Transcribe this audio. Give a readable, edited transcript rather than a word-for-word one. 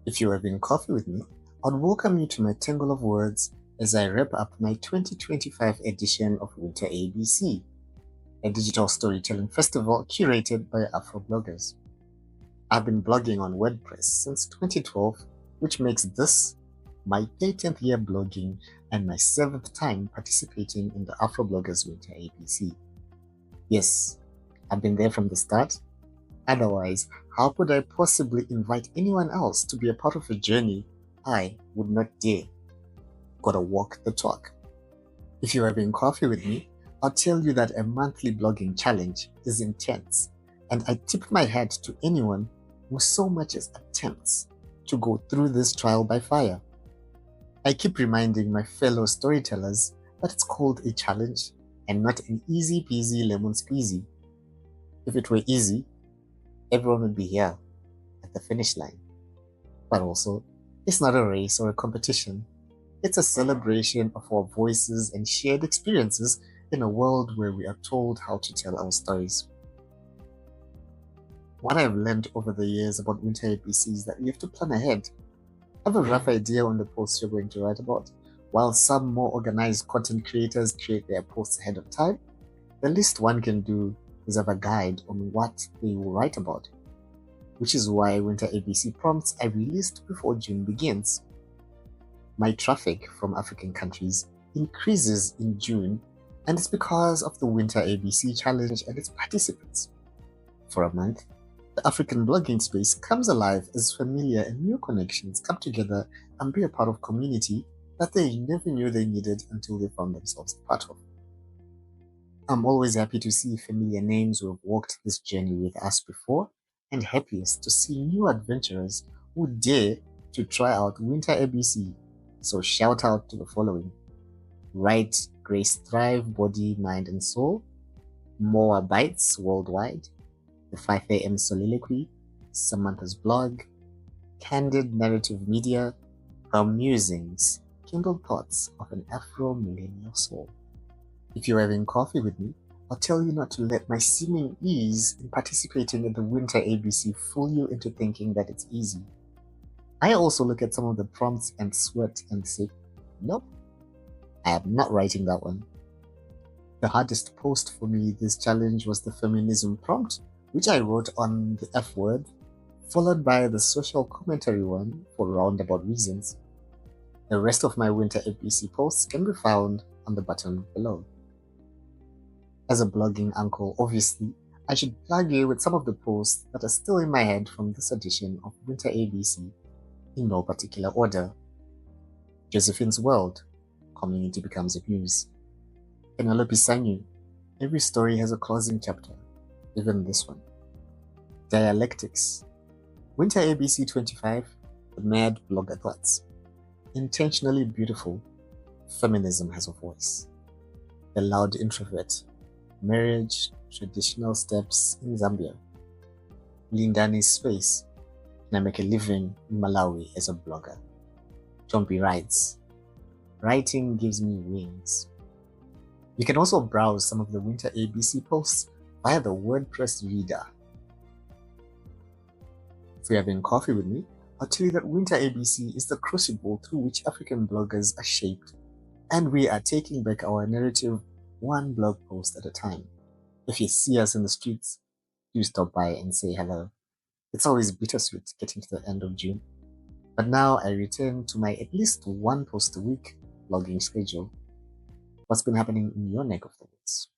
If you are having coffee with me, I'd welcome you to my tangle of words as I wrap up my 2025 edition of Winter ABC, a digital storytelling festival curated by Afrobloggers. I've been blogging on WordPress since 2012, which makes this my 13th year blogging and my 7th time participating in the Afrobloggers Winter ABC. Yes, I've been there from the start. Otherwise, how could I possibly invite anyone else to be a part of a journey I would not dare? Gotta walk the talk. If you're having coffee with me, I'll tell you that a monthly blogging challenge is intense, and I tip my hat to anyone who so much as attempts to go through this trial by fire. I keep reminding my fellow storytellers that it's called a challenge and not an easy peasy lemon squeezy. If it were easy, everyone would be here at the finish line. But also, it's not a race or a competition. It's a celebration of our voices and shared experiences in a world where we are told how to tell our stories. What I've learned over the years about Winter ABC is that you have to plan ahead. Have a rough idea on the posts you're going to write about. While some more organized content creators create their posts ahead of time, the least one can do is have a guide on what they will write about, which is why Winter ABC prompts are released before June begins. My traffic from African countries increases in June, and it's because of the Winter ABC Challenge and its participants. For a month, the African blogging space comes alive as familiar and new connections come together and be a part of community that they never knew they needed until they found themselves a part of. I'm always happy to see familiar names who have walked this journey with us before, and happiest to see new adventurers who dare to try out Winter ABC. So shout out to the following: Right Grace Thrive Body, Mind and Soul, Moa Bites Worldwide, the 5 a.m. Soliloquy, Samantha's Blog, Candid Narrative Media, Her Musings, Kindled Thoughts of an Afro-Millennial Soul. If you're having coffee with me, I'll tell you not to let my seeming ease in participating in the Winter ABC fool you into thinking that it's easy. I also look at some of the prompts and sweat and say, nope, I am not writing that one. The hardest post for me this challenge was the feminism prompt, which I wrote on the F word, followed by the social commentary one for roundabout reasons. The rest of my Winter ABC posts can be found on the button below. As a blogging uncle, obviously, I should plug you with some of the posts that are still in my head from this edition of Winter ABC, in no particular order. Josephine's World, Community Becomes a Muse. Penelope Sanyu, every story has a closing chapter, even this one. Dialectics, Winter ABC 25, The Mad Blogger Thoughts. Intentionally Beautiful, Feminism Has a Voice. The Loud Introvert, Marriage, Traditional Steps in Zambia. Lindani's Space, Can I Make a Living in Malawi as a Blogger? Chompy writes, Writing Gives Me Wings. You can also browse some of the Winter ABC posts via the WordPress reader. If you're having coffee with me, I'll tell you that Winter ABC is the crucible through which African bloggers are shaped, and we are taking back our narrative one blog post at a time. If you see us in the streets, do stop by and say hello. It's always bittersweet getting to the end of June. But now I return to my at least one post a week blogging schedule. What's been happening in your neck of the woods?